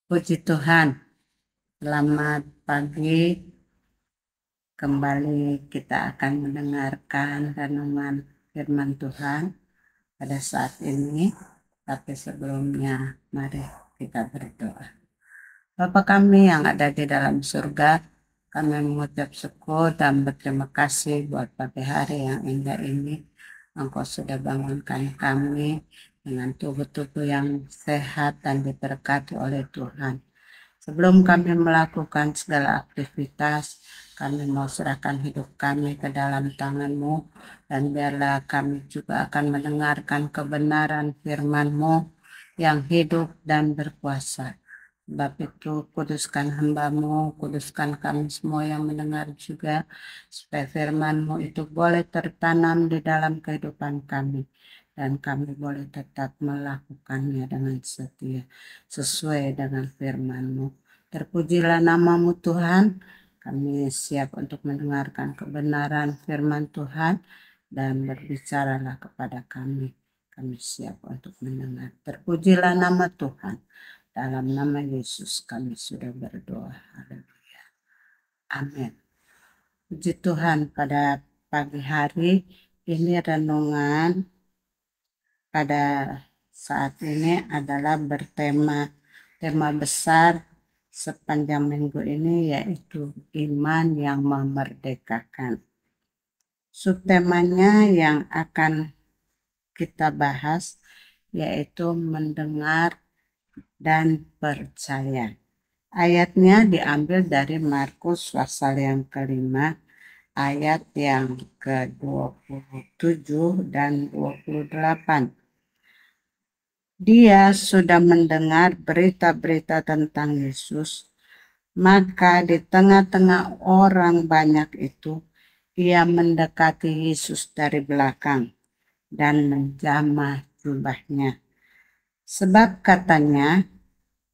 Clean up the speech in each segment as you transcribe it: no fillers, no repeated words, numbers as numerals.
Puji Tuhan, selamat pagi. Kembali kita akan mendengarkan renungan firman Tuhan pada saat ini. Tapi sebelumnya, mari kita berdoa. Bapa kami yang ada di dalam surga, kami mengucap syukur dan berterima kasih buat pagi hari yang indah ini. Engkau sudah bangunkan kami dengan tubuh-tubuh yang sehat dan diberkati oleh Tuhan. Sebelum kami melakukan segala aktivitas, kami mau serahkan hidup kami ke dalam tangan-Mu, dan biarlah kami juga akan mendengarkan kebenaran firman-Mu yang hidup dan berkuasa. Sebab itu kuduskan hamba-Mu, kuduskan kami semua yang mendengar juga, supaya firman-Mu itu boleh tertanam di dalam kehidupan kami, dan kami boleh tetap melakukannya dengan setia sesuai dengan firman-Mu. Terpujilah nama-Mu Tuhan. Kami siap untuk mendengarkan kebenaran firman Tuhan, dan berbicaralah kepada kami. Kami siap untuk mendengar. Terpujilah nama Tuhan. Dalam nama Yesus kami sudah berdoa. Haleluya. Amin. Puji Tuhan, pada pagi hari ini renungan pada saat ini adalah tema besar sepanjang minggu ini, yaitu iman yang memerdekakan. Subtemanya yang akan kita bahas yaitu mendengar dan percaya. Ayatnya diambil dari Markus pasal yang ke-5, ayat yang ke-27 dan 28. Dia sudah mendengar berita-berita tentang Yesus, maka di tengah-tengah orang banyak itu, ia mendekati Yesus dari belakang dan menjamah jubahnya. Sebab katanya,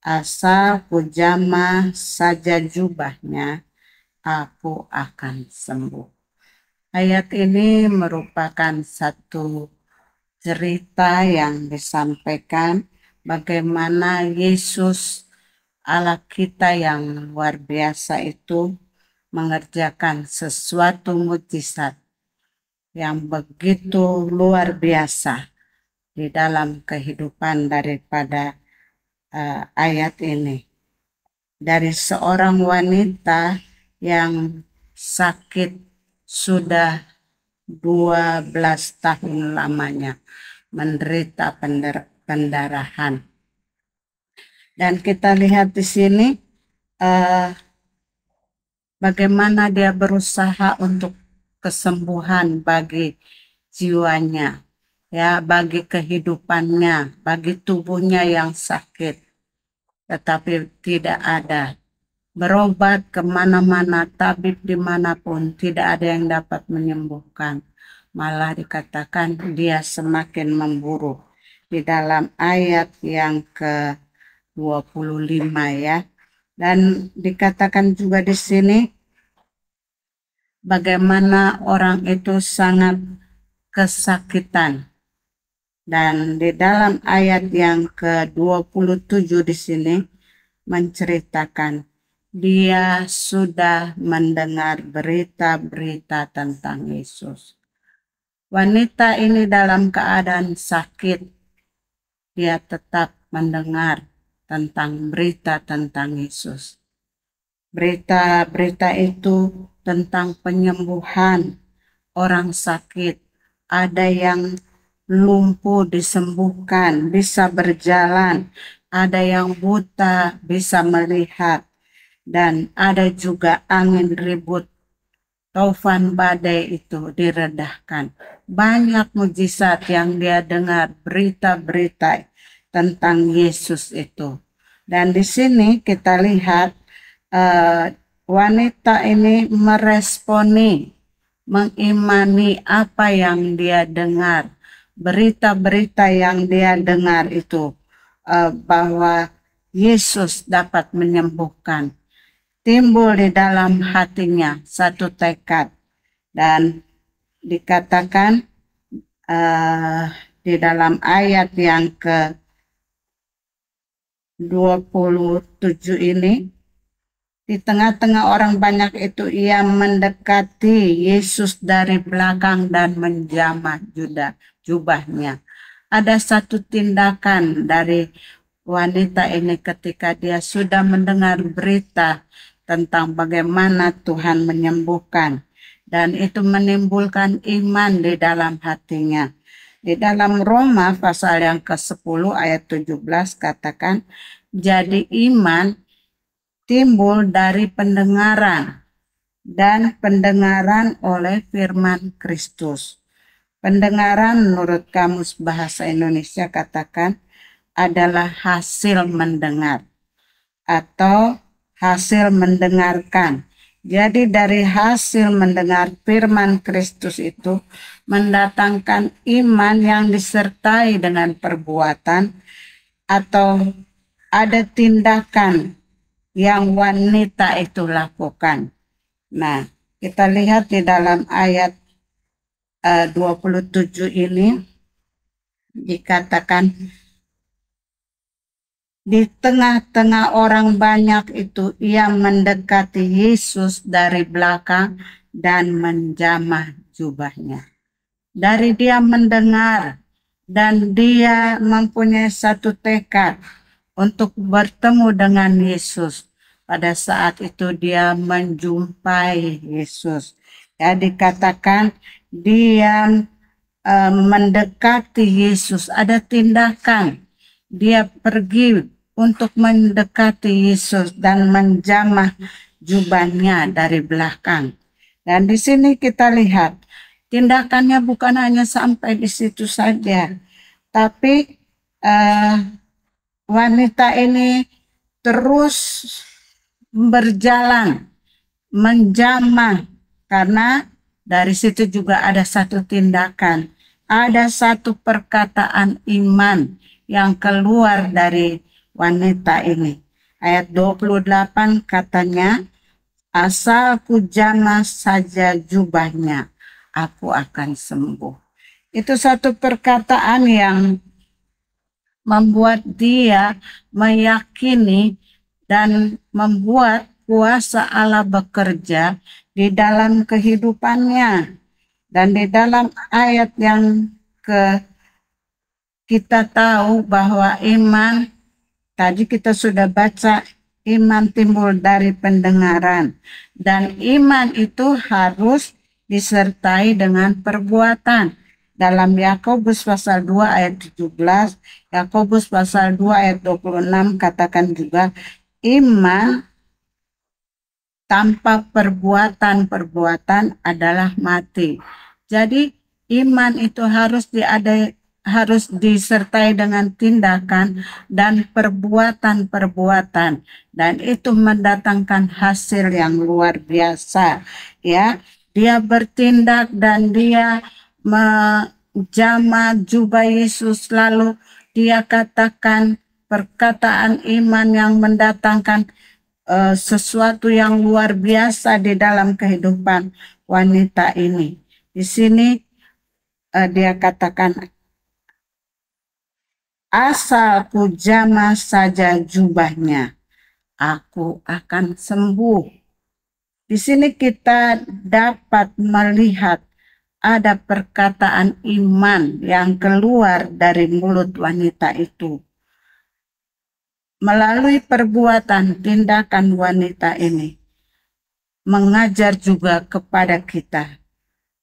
asal ku jamah saja jubahnya, aku akan sembuh. Ayat ini merupakan satu cerita yang disampaikan bagaimana Yesus Allah kita yang luar biasa itu mengerjakan sesuatu mujizat yang begitu luar biasa di dalam kehidupan daripada ayat ini. Dari seorang wanita yang sakit sudah 12 tahun lamanya, menderita pendarahan. Dan kita lihat di sini bagaimana dia berusaha untuk kesembuhan bagi jiwanya, ya, bagi kehidupannya, bagi tubuhnya yang sakit, tetapi tidak ada. Berobat kemana-mana, tabib dimanapun, tidak ada yang dapat menyembuhkan. Malah dikatakan dia semakin memburuk. Di dalam ayat yang ke-25 ya. Dan dikatakan juga di sini bagaimana orang itu sangat kesakitan. Dan di dalam ayat yang ke-27 di sini menceritakan dia sudah mendengar berita-berita tentang Yesus. Wanita ini dalam keadaan sakit, dia tetap mendengar tentang berita tentang Yesus. Berita-berita itu tentang penyembuhan orang sakit. Ada yang lumpuh disembuhkan, bisa berjalan. Ada yang buta bisa melihat. Dan ada juga angin ribut, taufan badai itu diredahkan. Banyak mujizat yang dia dengar, berita-berita tentang Yesus itu. Dan di sini kita lihat wanita ini meresponi, mengimani apa yang dia dengar. Berita-berita yang dia dengar itu bahwa Yesus dapat menyembuhkan. Timbul di dalam hatinya satu tekad, dan dikatakan di dalam ayat yang 27 ini, di tengah-tengah orang banyak itu ia mendekati Yesus dari belakang dan menjamah jubahnya. Ada satu tindakan dari wanita ini ketika dia sudah mendengar berita tentang bagaimana Tuhan menyembuhkan, dan itu menimbulkan iman di dalam hatinya. Di dalam Roma pasal yang ke-10 ayat 17 katakan, jadi iman timbul dari pendengaran, dan pendengaran oleh firman Kristus. Pendengaran menurut Kamus Bahasa Indonesia katakan adalah hasil mendengar atau hasil mendengarkan. Jadi dari hasil mendengar firman Kristus itu mendatangkan iman yang disertai dengan perbuatan atau ada tindakan yang wanita itu lakukan. Nah, kita lihat di dalam ayat 27 ini dikatakan, di tengah-tengah orang banyak itu ia mendekati Yesus dari belakang dan menjamah jubahnya. Dari dia mendengar dan dia mempunyai satu tekad untuk bertemu dengan Yesus. Pada saat itu dia menjumpai Yesus. Ya, dikatakan dia mendekati Yesus. Ada tindakan. Dia pergi untuk mendekati Yesus dan menjamah jubahnya dari belakang. Dan di sini kita lihat tindakannya bukan hanya sampai di situ saja, tapi wanita ini terus berjalan menjamah, karena dari situ juga ada satu tindakan, ada satu perkataan iman yang keluar dari wanita ini. Ayat 28 katanya, asal ku jamah saja jubahnya, aku akan sembuh. Itu satu perkataan yang membuat dia meyakini dan membuat kuasa Allah bekerja di dalam kehidupannya. Dan di dalam ayat yang kita tahu bahwa iman, tadi kita sudah baca, iman timbul dari pendengaran. Dan iman itu harus disertai dengan perbuatan. Dalam Yakobus pasal 2 ayat 17, Yakobus pasal 2 ayat 26 katakan juga, iman tanpa perbuatan adalah mati. Jadi iman itu harus disertai dengan tindakan dan perbuatan-perbuatan, dan itu mendatangkan hasil yang luar biasa. Ya, dia bertindak dan dia menjamah jubah Yesus, lalu dia katakan perkataan iman yang mendatangkan sesuatu yang luar biasa di dalam kehidupan wanita ini. Di sini dia katakan, asal ku jamah saja jubahnya, aku akan sembuh. Di sini kita dapat melihat ada perkataan iman yang keluar dari mulut wanita itu. Melalui perbuatan tindakan wanita ini mengajar juga kepada kita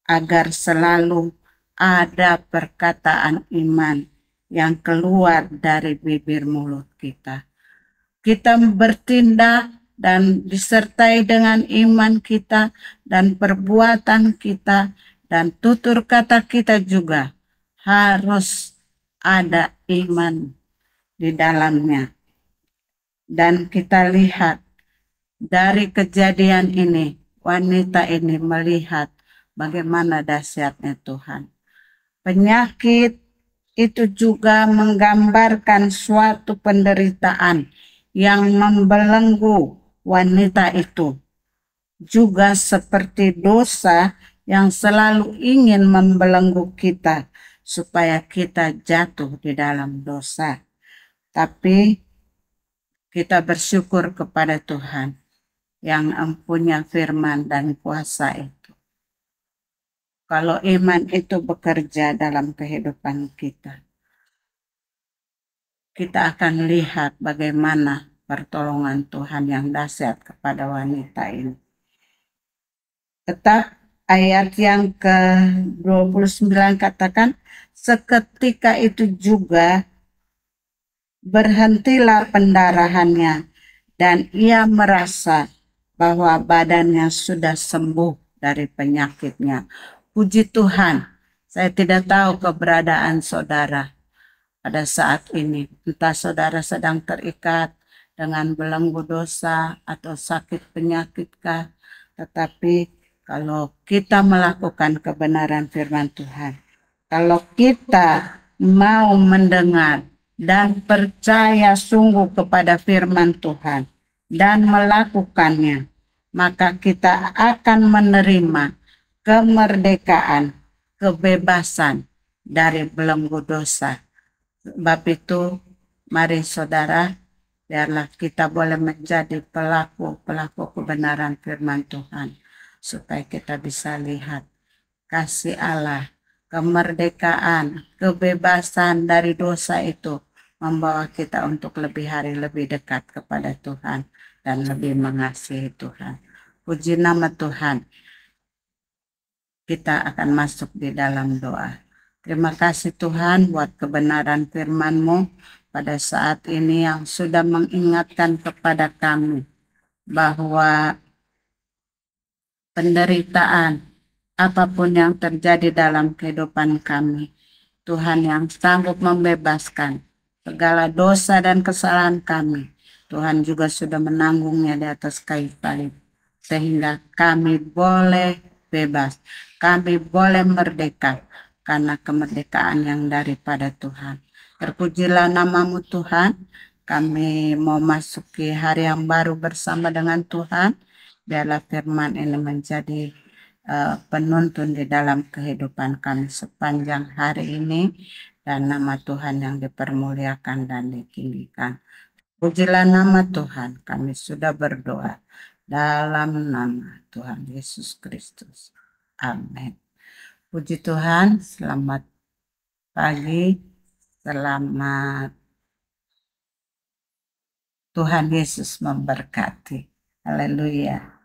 agar selalu ada perkataan iman yang keluar dari bibir mulut kita. Kita bertindak dan disertai dengan iman kita dan perbuatan kita dan tutur kata kita juga harus ada iman di dalamnya. Dan kita lihat dari kejadian ini, wanita ini melihat bagaimana dahsyatnya Tuhan. Penyakit itu juga menggambarkan suatu penderitaan yang membelenggu wanita itu. Juga seperti dosa yang selalu ingin membelenggu kita supaya kita jatuh di dalam dosa. Tapi kita bersyukur kepada Tuhan yang empunya firman dan kuasa itu. Kalau iman itu bekerja dalam kehidupan kita, kita akan lihat bagaimana pertolongan Tuhan yang dahsyat kepada wanita ini. Tetap ayat yang ke-29 katakan, seketika itu juga berhentilah pendarahannya dan ia merasa bahwa badannya sudah sembuh dari penyakitnya. Puji Tuhan, saya tidak tahu keberadaan saudara pada saat ini. Entah saudara sedang terikat dengan belenggu dosa atau sakit penyakitkah, tetapi kalau kita melakukan kebenaran firman Tuhan, kalau kita mau mendengar dan percaya sungguh kepada firman Tuhan dan melakukannya, maka kita akan menerima kemerdekaan, kebebasan dari belenggu dosa. Sebab itu, mari saudara, biarlah kita boleh menjadi pelaku-pelaku kebenaran firman Tuhan, supaya kita bisa lihat kasih Allah, kemerdekaan, kebebasan dari dosa itu membawa kita untuk lebih hari lebih dekat kepada Tuhan dan lebih mengasihi Tuhan. Puji nama Tuhan. Kita akan masuk di dalam doa. Terima kasih Tuhan buat kebenaran firman-Mu pada saat ini yang sudah mengingatkan kepada kami bahwa penderitaan apapun yang terjadi dalam kehidupan kami, Tuhan yang sanggup membebaskan segala dosa dan kesalahan kami. Tuhan juga sudah menanggungnya di atas kayu salib, sehingga kami boleh bebas, kami boleh merdeka karena kemerdekaan yang daripada Tuhan. Terpujilah nama-Mu Tuhan. Kami mau masuki hari yang baru bersama dengan Tuhan. Biarlah firman ini menjadi penuntun di dalam kehidupan kami sepanjang hari ini, dan nama Tuhan yang dipermuliakan dan ditinggikan. Pujilah nama Tuhan, kami sudah berdoa dalam nama Tuhan Yesus Kristus. Amin. Puji Tuhan, selamat pagi, selamat Tuhan Yesus memberkati. Haleluya.